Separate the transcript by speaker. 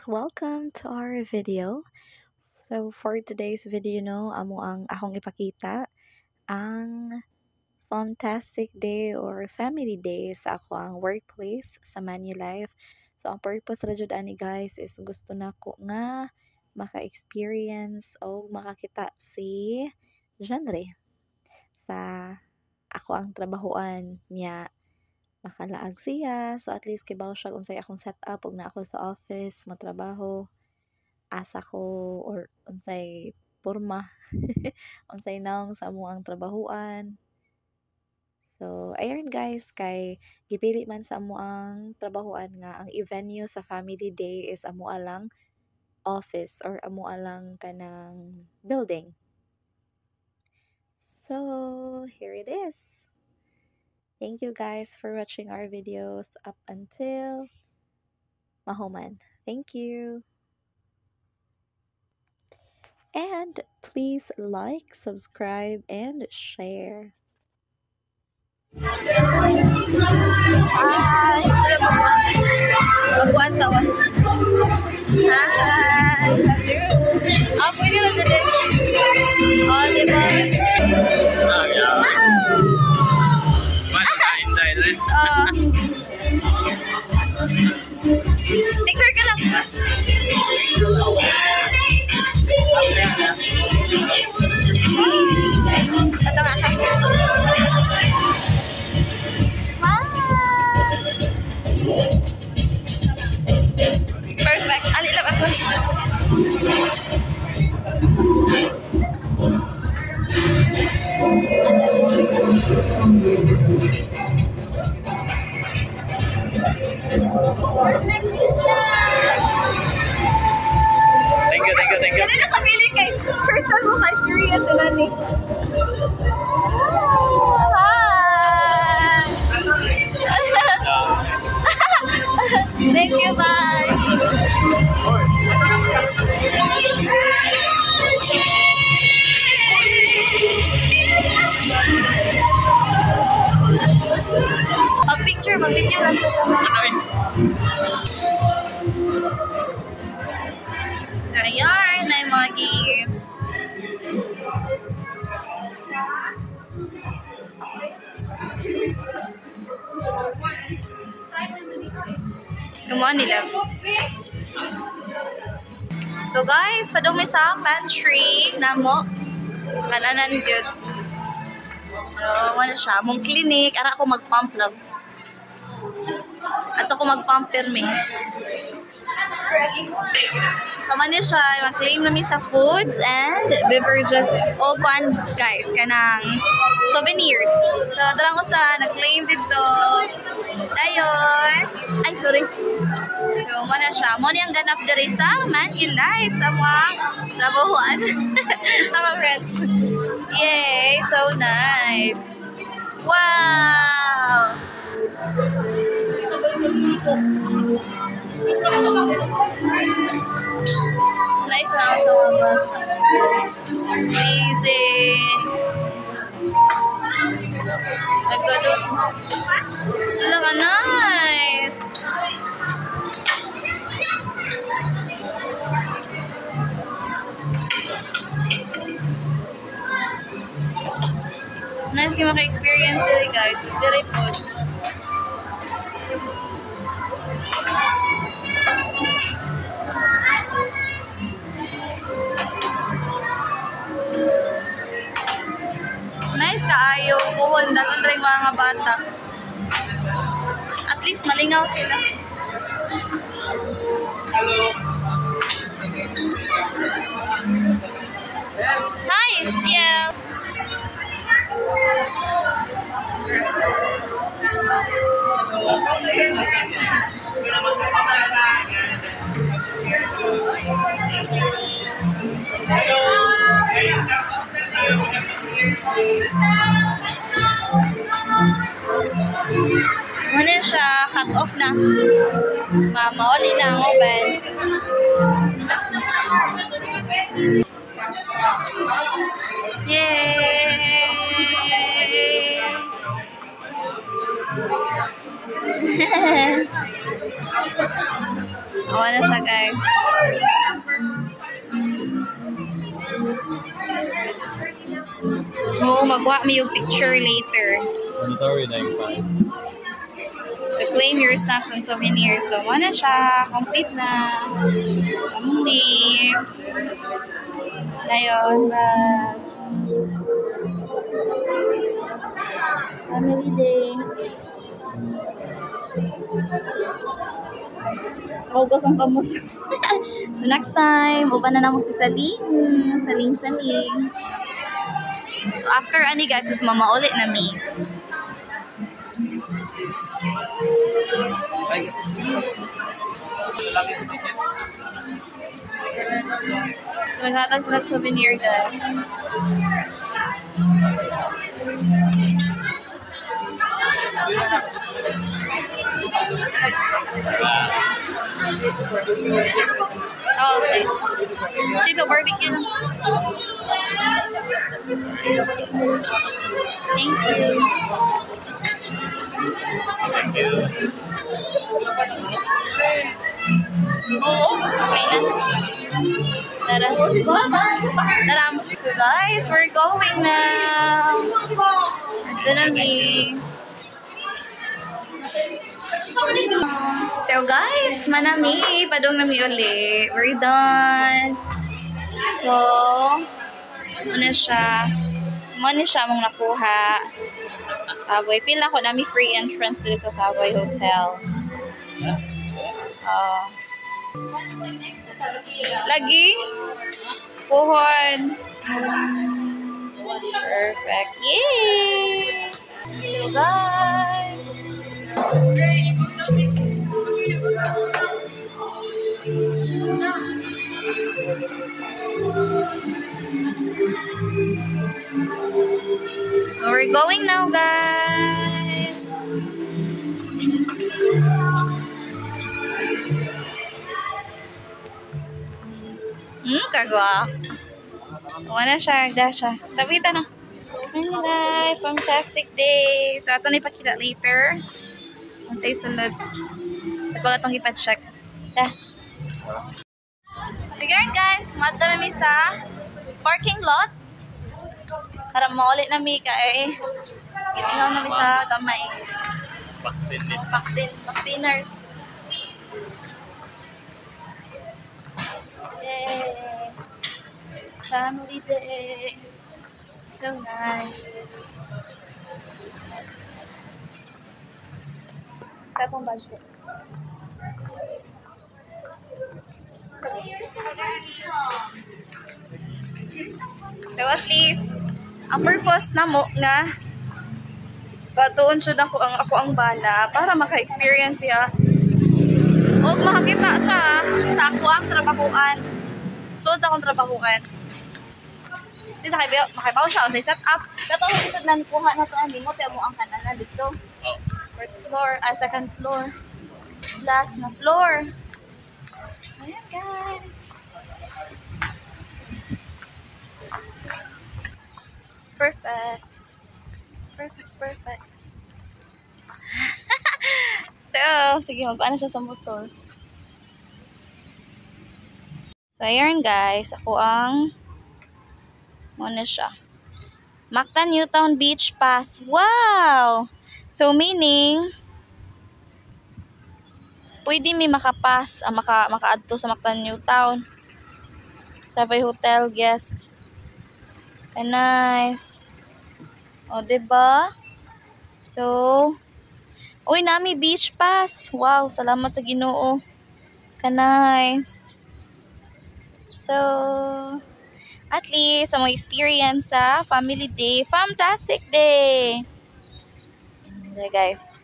Speaker 1: welcome to our video. So for today's video akong ipakita ang fantastic day or family day sa ako ang workplace sa Manulife. So ang purpose ra jud ani guys is gusto nako nga maka-experience o makakita si genre sa ako ang trabahoan niya, makalaag siya. So at least kibaw siya unsay akong setup ug na ako sa office matrabaho, asa ko or unsay porma unsay naong sa amo ang trabahoan. So ayun guys, kay gipili man sa amo ang trabahoan nga ang i-venue sa family day is amo alang office or amo alang kanang building. So here it is. Thank you guys for watching our videos up until mahuman. Thank you. And please like, subscribe, and share.
Speaker 2: Hi! Magkuhan tawan. Hi! Pwede na din. Diba? Picture ka lang ba? Ito nga ka. Perfect. Ali lang ako.
Speaker 3: Thank you.
Speaker 2: Ano na sa pili kay? First time mo kay serious na ni. Thank you, bye. Picture, mag-video lang ko. Ayan, na yung mga gifts. Kumuha nila. So guys, padumi sa pantry namo. Kananan good. So, wala siya. Mong clinic, ara ako mag-pump lang. Ato ko mag-pump permi. So, man siya, mag-claim namin sa foods and beverages. O, kuan, guys, kanang souvenirs. So, darang ko sa, nag-claim dito. Dayon. Ay, sorry. So, man siya. Mo niyang ganap diri sa Manulife sa mga trabahuan. Mga friends. Yay! So nice! Wow! Nice na sa mga bata. Amazing! Nagkalos. Wala ka, nice! Nice kayo maka-experience diri guys. Diri po. Nice kaayo. Puhon dapat rin mga bata. At least malingaw sila.
Speaker 3: Hello.
Speaker 2: Hi! Yeah. Ano siya? Cut off na. Mawali na ang oven. Yay! Awa na siya guys. Oo, magwa mi yung picture later.
Speaker 3: Mandatory na yung 5.
Speaker 2: To claim your snacks and souvenirs. So, ano siya? Complete na. Among names. Ngayon, family day. Hugas ang kamot. So, next time, uban na naman si Saling. Saling. So, after ani guys, is mama ulit na mi. Maghatag sila souvenir guys. Oh, okay. She's a barbecue. Thank you.
Speaker 3: Thank you.
Speaker 2: Okay na. Tara. Tara. So guys, we're going now. Ito na mi. So guys, manami. Padong nami uli. We're done. So, ano siya? Mong nakuha. Savoy. Feel ako nami free entrance dito sa Savoy Hotel. Lagi? Pohon. Perfect. Yay! So guys. So we're going now, guys. Kagwa. Wala siya, agda siya. Tabita na. Hi, fantastic day. So, ito na ipakita later. Kung sa'yo sunod. Pag itong ipa-check. Sige guys, mata na mi sa parking lot. Para maulit na mi ka eh. Gitingaw na mi sa gamay. Pakdiners. Yay! Family day. So nice. Kakong budget. So at least, ang purpose na mo nga patuon siya ako ang bana para maka-experience siya. O makakita siya sa ako ang trabahuan. So sa akong trabahuan. Di sa makibaw siya sa set up. Dato ang isod na kuha na to ang limot sa mo ang kanan dito. First floor, second floor. Last na floor. Ayan guys. Perfect. So, sige, magkuha na siya sa motor. So, ayan guys. Ako ang muna siya. Mactan Newtown Beach Pass. Wow! So, meaning pwede may makapass, maka-adto sa Mactan Newtown. Savoy Hotel guest. Nice. O, diba? So, uy, nami beach pass. Wow, salamat sa Ginoo. Nice. So, at least, sa mga experience sa family day, fantastic day. Okay, guys.